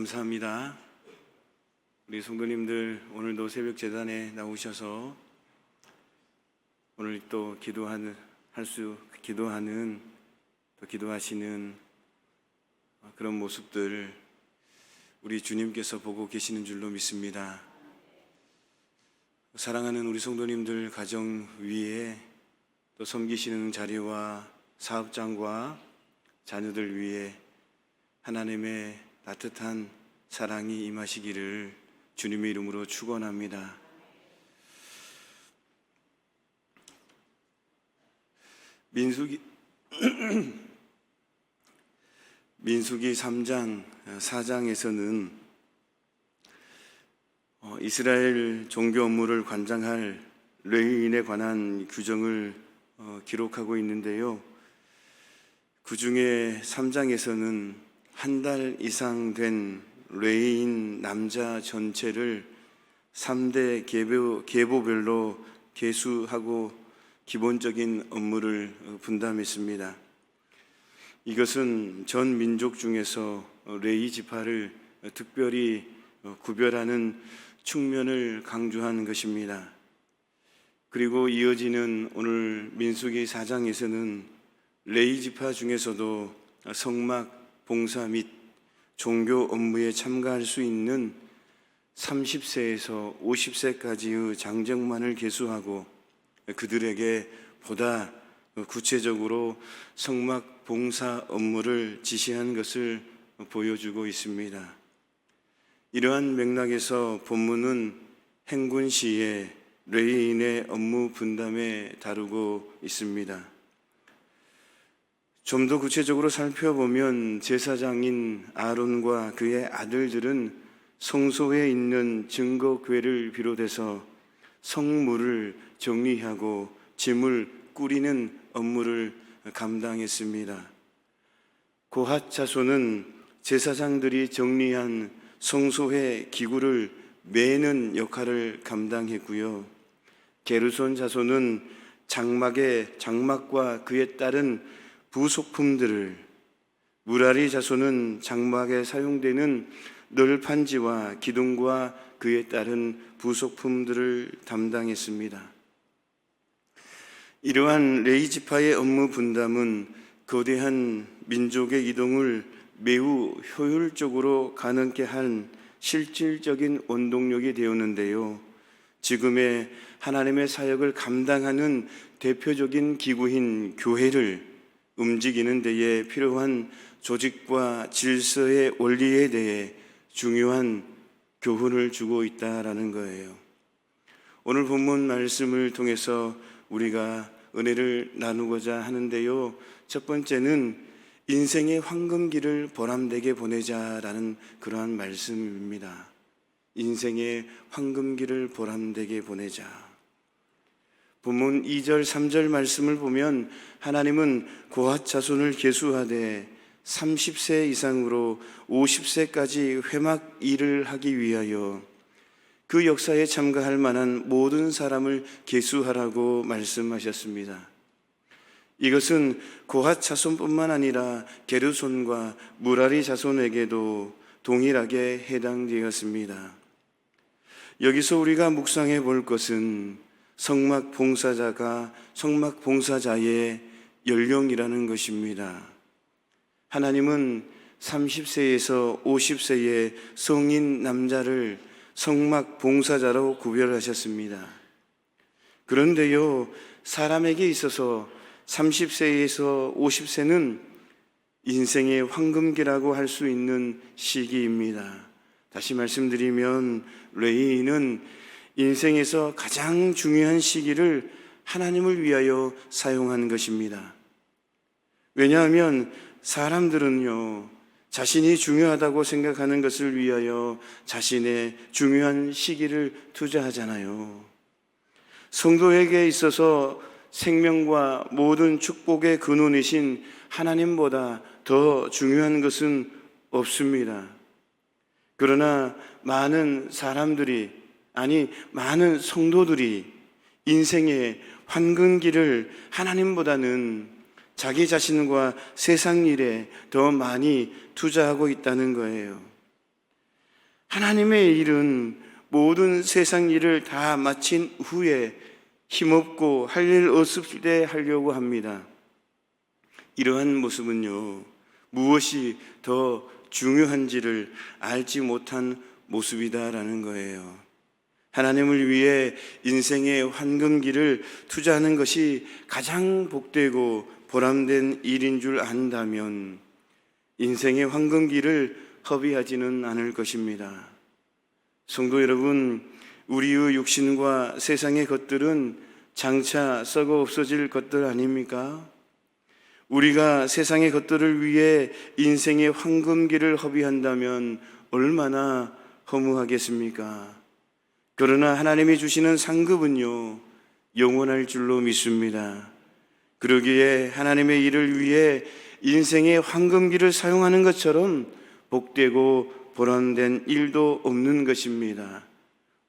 감사합니다. 우리 성도님들 오늘도 새벽 제단에 나오셔서 오늘 또 기도하시는 그런 모습들 우리 주님께서 보고 계시는 줄로 믿습니다. 사랑하는 우리 성도님들 가정 위에 또 섬기시는 자리와 사업장과 자녀들 위에 하나님의 따뜻한 사랑이 임하시기를 주님의 이름으로 축원합니다. 민수기 3장 4장에서는 이스라엘 종교 업무를 관장할 레위인에 관한 규정을 기록하고 있는데요. 그 중에 3장에서는 한 달 이상 된 레위인 남자 전체를 3대 계보별로 계수하고 기본적인 업무를 분담했습니다. 이것은 전 민족 중에서 레위 지파를 특별히 구별하는 측면을 강조한 것입니다. 그리고 이어지는 오늘 민수기 4장에서는 레위 지파 중에서도 성막 봉사 및 종교 업무에 참가할 수 있는 30세에서 50세까지의 장정만을 계수하고 그들에게 보다 구체적으로 성막 봉사 업무를 지시한 것을 보여주고 있습니다. 이러한 맥락에서 본문은 행군시의 레위인의 업무 분담에 다루고 있습니다. 좀 더 구체적으로 살펴보면 제사장인 아론과 그의 아들들은 성소에 있는 증거궤를 비롯해서 성물을 정리하고 짐을 꾸리는 업무를 감당했습니다. 고핫 자손은 제사장들이 정리한 성소의 기구를 매는 역할을 감당했고요. 게르손 자손은 장막과 그에 따른 부속품들을, 무라리 자손은 장막에 사용되는 널판지와 기둥과 그에 따른 부속품들을 담당했습니다. 이러한 레위 지파의 업무 분담은 거대한 민족의 이동을 매우 효율적으로 가능케 한 실질적인 원동력이 되었는데요. 지금의 하나님의 사역을 감당하는 대표적인 기구인 교회를 움직이는 데에 필요한 조직과 질서의 원리에 대해 중요한 교훈을 주고 있다라는 거예요. 오늘 본문 말씀을 통해서 우리가 은혜를 나누고자 하는데요. 첫 번째는 인생의 황금기를 보람되게 보내자라는 그러한 말씀입니다. 인생의 황금기를 보람되게 보내자. 본문 2절, 3절 말씀을 보면 하나님은 고핫 자손을 계수하되 30세 이상으로 50세까지 회막 일을 하기 위하여 그 역사에 참가할 만한 모든 사람을 계수하라고 말씀하셨습니다. 이것은 고핫 자손뿐만 아니라 게르손과 무라리 자손에게도 동일하게 해당되었습니다. 여기서 우리가 묵상해 볼 것은 성막 봉사자가 성막 봉사자의 연령이라는 것입니다. 하나님은 30세에서 50세의 성인 남자를 성막 봉사자로 구별하셨습니다. 그런데요, 사람에게 있어서 30세에서 50세는 인생의 황금기라고 할 수 있는 시기입니다. 다시 말씀드리면 레위인은 인생에서 가장 중요한 시기를 하나님을 위하여 사용한 것입니다. 왜냐하면 사람들은요, 자신이 중요하다고 생각하는 것을 위하여 자신의 중요한 시기를 투자하잖아요. 성도에게 있어서 생명과 모든 축복의 근원이신 하나님보다 더 중요한 것은 없습니다. 그러나 많은 성도들이 인생의 황금기를 하나님보다는 자기 자신과 세상 일에 더 많이 투자하고 있다는 거예요. 하나님의 일은 모든 세상 일을 다 마친 후에 힘없고 할 일 없을 때 하려고 합니다. 이러한 모습은요, 무엇이 더 중요한지를 알지 못한 모습이다라는 거예요. 하나님을 위해 인생의 황금기를 투자하는 것이 가장 복되고 보람된 일인 줄 안다면 인생의 황금기를 허비하지는 않을 것입니다. 성도 여러분, 우리의 육신과 세상의 것들은 장차 썩어 없어질 것들 아닙니까? 우리가 세상의 것들을 위해 인생의 황금기를 허비한다면 얼마나 허무하겠습니까? 그러나 하나님이 주시는 상급은요, 영원할 줄로 믿습니다. 그러기에 하나님의 일을 위해 인생의 황금기를 사용하는 것처럼 복되고 보람된 일도 없는 것입니다.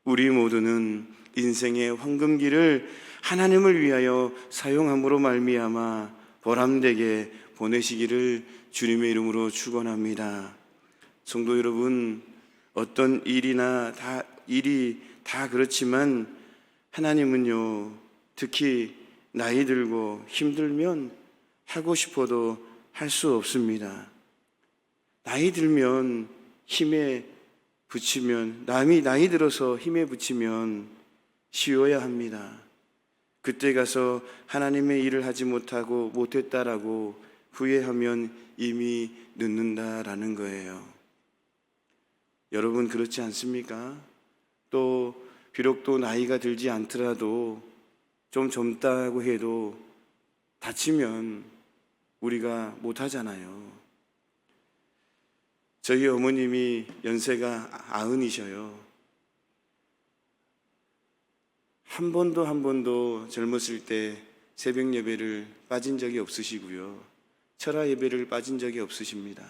우리 모두는 인생의 황금기를 하나님을 위하여 사용함으로 말미암아 보람되게 보내시기를 주님의 이름으로 축원합니다. 성도 여러분, 어떤 일이 다 그렇지만 하나님은요, 특히 나이 들고 힘들면 하고 싶어도 할 수 없습니다. 나이 들면 힘에 붙이면, 남이 나이 들어서 힘에 붙이면 쉬어야 합니다. 그때 가서 하나님의 일을 하지 못하고 못했다라고 후회하면 이미 늦는다라는 거예요. 여러분 그렇지 않습니까? 또 비록 또 나이가 들지 않더라도 좀 젊다고 해도 다치면 우리가 못하잖아요. 저희 어머님이 연세가 90이셔요. 한 번도 젊었을 때 새벽 예배를 빠진 적이 없으시고요. 철야 예배를 빠진 적이 없으십니다.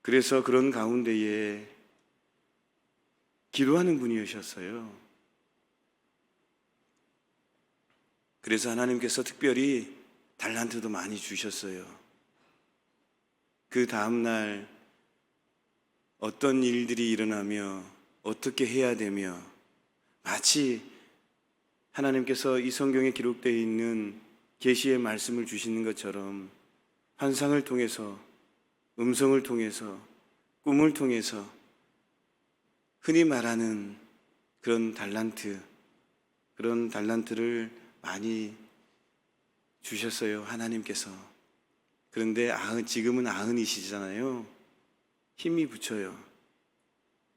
그래서 그런 가운데에 기도하는 분이셨어요. 그래서 하나님께서 특별히 달란트도 많이 주셨어요. 그 다음날 어떤 일들이 일어나며 어떻게 해야 되며 마치 하나님께서 이 성경에 기록되어 있는 계시의 말씀을 주시는 것처럼 환상을 통해서, 음성을 통해서, 꿈을 통해서 흔히 말하는 그런 달란트를 많이 주셨어요, 하나님께서. 그런데 지금은 90이시잖아요. 힘이 붙여요.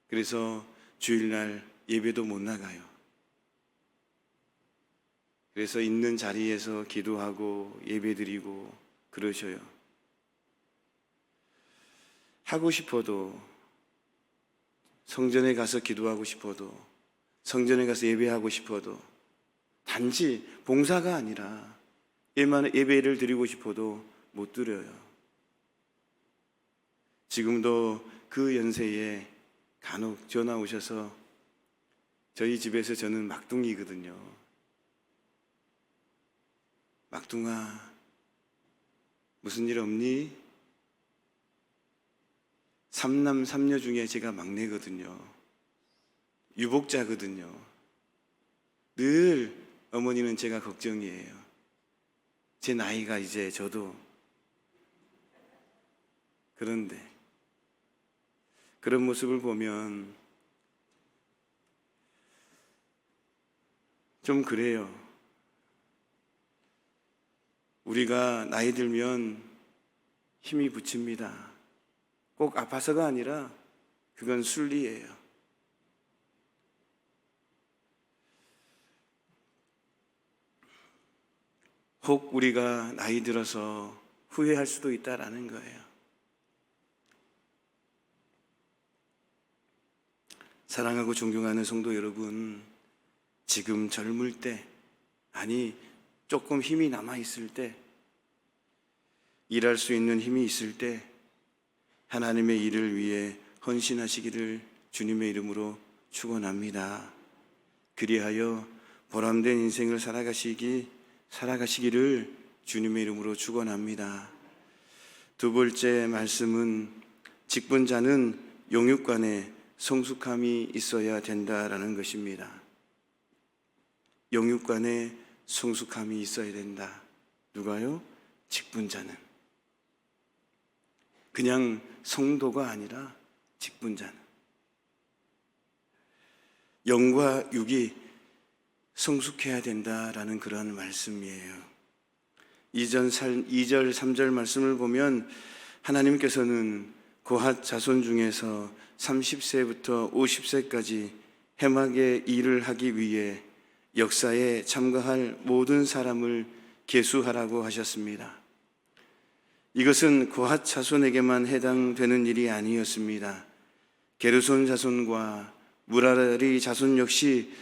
그래서 주일날 예배도 못 나가요. 그래서 있는 자리에서 기도하고 예배드리고 그러셔요. 하고 싶어도, 성전에 가서 기도하고 싶어도, 성전에 가서 예배하고 싶어도, 단지 봉사가 아니라 예배를 드리고 싶어도 못 드려요. 지금도 그 연세에 간혹 전화 오셔서, 저희 집에서 저는 막둥이거든요. 막둥아, 무슨 일 없니? 3남 3녀 중에 제가 막내거든요. 유복자거든요. 늘 어머니는 제가 걱정이에요. 제 나이가 이제 저도. 그런데 그런 모습을 보면 좀 그래요. 우리가 나이 들면 힘이 붙입니다. 꼭 아파서가 아니라 그건 순리예요. 혹 우리가 나이 들어서 후회할 수도 있다라는 거예요. 사랑하고 존경하는 성도 여러분, 지금 젊을 때, 아니 조금 힘이 남아있을 때, 일할 수 있는 힘이 있을 때 하나님의 일을 위해 헌신하시기를 주님의 이름으로 축원합니다. 그리하여 보람된 인생을 살아가시기를 주님의 이름으로 축원합니다. 두 번째 말씀은 직분자는 영육간에 성숙함이 있어야 된다라는 것입니다. 영육간에 성숙함이 있어야 된다. 누가요? 직분자는. 그냥 성도가 아니라 직분자는. 영과 육이 성숙해야 된다라는 그런 말씀이에요. 2절, 3절 말씀을 보면 하나님께서는 고핫 자손 중에서 30세부터 50세까지 해막의 일을 하기 위해 역사에 참가할 모든 사람을 계수하라고 하셨습니다. 이것은 고핫 자손에게만 해당되는 일이 아니었습니다. 게르손 자손과 무라리 자손 역시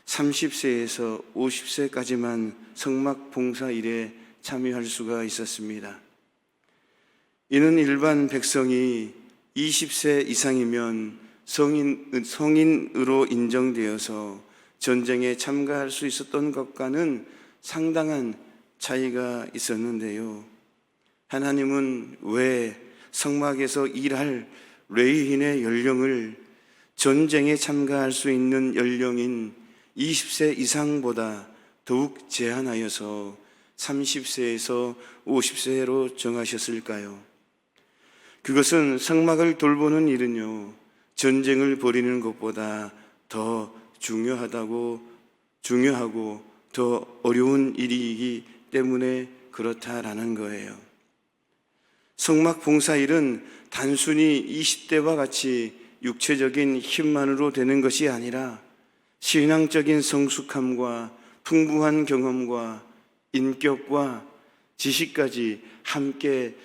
30세에서 50세까지만 성막 봉사 일에 참여할 수가 있었습니다. 이는 일반 백성이 20세 이상이면 성인으로 인정되어서 전쟁에 참가할 수 있었던 것과는 상당한 차이가 있었는데요. 하나님은 왜 성막에서 일할 레위인의 연령을 전쟁에 참가할 수 있는 연령인 20세 이상보다 더욱 제한하여서 30세에서 50세로 정하셨을까요? 그것은 성막을 돌보는 일은요, 전쟁을 벌이는 것보다 더 중요하고 더 어려운 일이기 때문에 그렇다라는 거예요. 성막 봉사일은 단순히 20대와 같이 육체적인 힘만으로 되는 것이 아니라 신앙적인 성숙함과 풍부한 경험과 인격과 지식까지 함께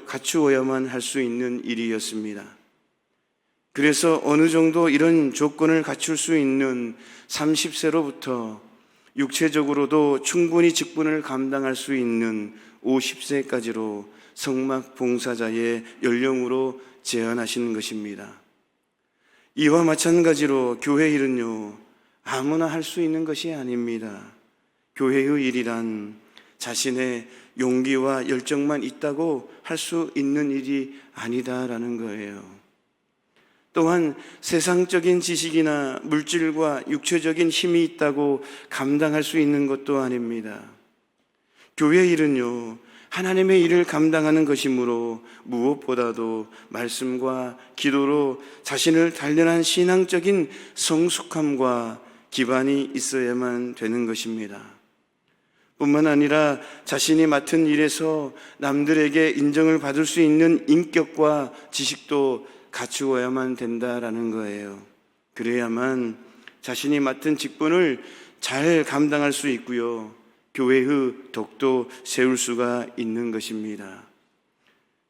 갖추어야만 할 수 있는 일이었습니다. 그래서 어느 정도 이런 조건을 갖출 수 있는 30세로부터 육체적으로도 충분히 직분을 감당할 수 있는 50세까지로 성막 봉사자의 연령으로 제한하시는 것입니다. 이와 마찬가지로 교회 일은요, 아무나 할 수 있는 것이 아닙니다. 교회의 일이란 자신의 용기와 열정만 있다고 할 수 있는 일이 아니다라는 거예요. 또한 세상적인 지식이나 물질과 육체적인 힘이 있다고 감당할 수 있는 것도 아닙니다. 교회 일은요, 하나님의 일을 감당하는 것이므로 무엇보다도 말씀과 기도로 자신을 단련한 신앙적인 성숙함과 기반이 있어야만 되는 것입니다. 뿐만 아니라 자신이 맡은 일에서 남들에게 인정을 받을 수 있는 인격과 지식도 갖추어야만 된다라는 거예요. 그래야만 자신이 맡은 직분을 잘 감당할 수 있고요, 교회의 덕도 세울 수가 있는 것입니다.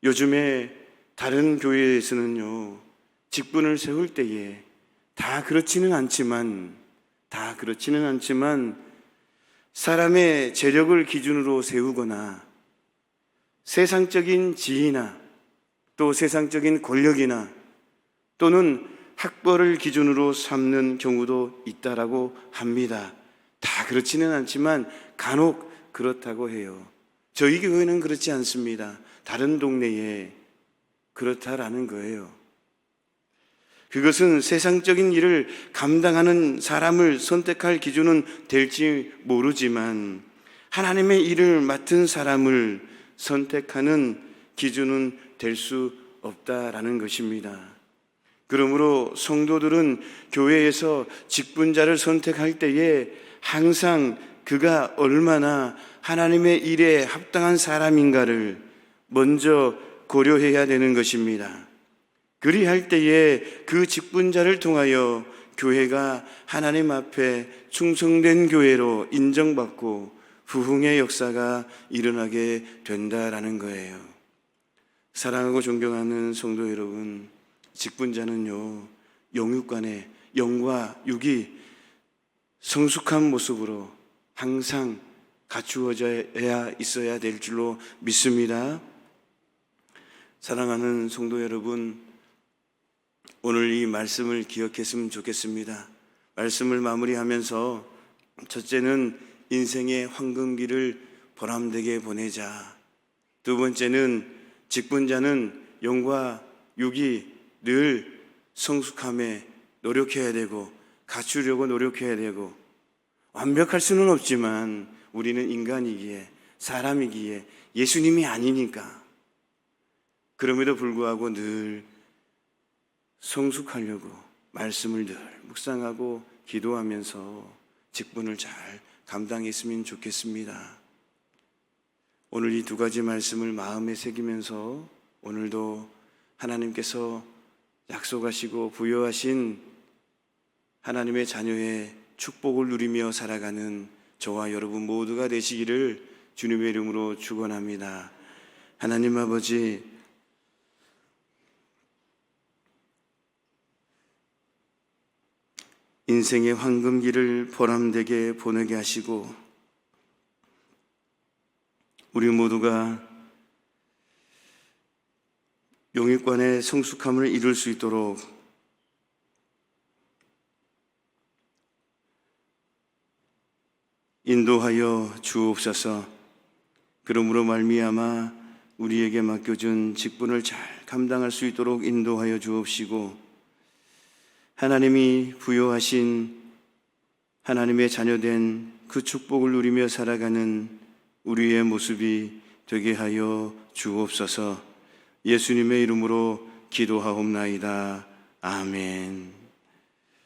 요즘에 다른 교회에서는요, 직분을 세울 때에 다 그렇지는 않지만 사람의 재력을 기준으로 세우거나 세상적인 지위나 또 세상적인 권력이나 또는 학벌을 기준으로 삼는 경우도 있다라고 합니다. 다 그렇지는 않지만 간혹 그렇다고 해요. 저희 교회는 그렇지 않습니다. 다른 동네에 그렇다라는 거예요. 그것은 세상적인 일을 감당하는 사람을 선택할 기준은 될지 모르지만 하나님의 일을 맡은 사람을 선택하는 기준은 될 수 없다라는 것입니다. 그러므로 성도들은 교회에서 직분자를 선택할 때에 항상 그가 얼마나 하나님의 일에 합당한 사람인가를 먼저 고려해야 되는 것입니다. 그리할 때에 그 직분자를 통하여 교회가 하나님 앞에 충성된 교회로 인정받고 부흥의 역사가 일어나게 된다라는 거예요. 사랑하고 존경하는 성도 여러분, 직분자는요, 영육간에 영과 육이 성숙한 모습으로 항상 갖추어져야 있어야 될 줄로 믿습니다. 사랑하는 성도 여러분, 오늘 이 말씀을 기억했으면 좋겠습니다. 말씀을 마무리하면서 첫째는 인생의 황금기를 보람되게 보내자. 두 번째는 직분자는 영과 육이 늘 성숙함에 노력해야 되고 갖추려고 노력해야 되고 완벽할 수는 없지만 우리는 인간이기에 사람이기에 예수님이 아니니까 그럼에도 불구하고 늘 성숙하려고 말씀을 늘 묵상하고 기도하면서 직분을 잘 감당했으면 좋겠습니다. 오늘 이 두 가지 말씀을 마음에 새기면서 오늘도 하나님께서 약속하시고 부여하신 하나님의 자녀의 축복을 누리며 살아가는 저와 여러분 모두가 되시기를 주님의 이름으로 축원합니다. 하나님 아버지, 인생의 황금기를 보람되게 보내게 하시고 우리 모두가 영육간의 성숙함을 이룰 수 있도록 인도하여 주옵소서. 그러므로 말미암아 우리에게 맡겨준 직분을 잘 감당할 수 있도록 인도하여 주옵시고 하나님이 부여하신 하나님의 자녀된 그 축복을 누리며 살아가는 우리의 모습이 되게 하여 주옵소서. 예수님의 이름으로 기도하옵나이다. 아멘.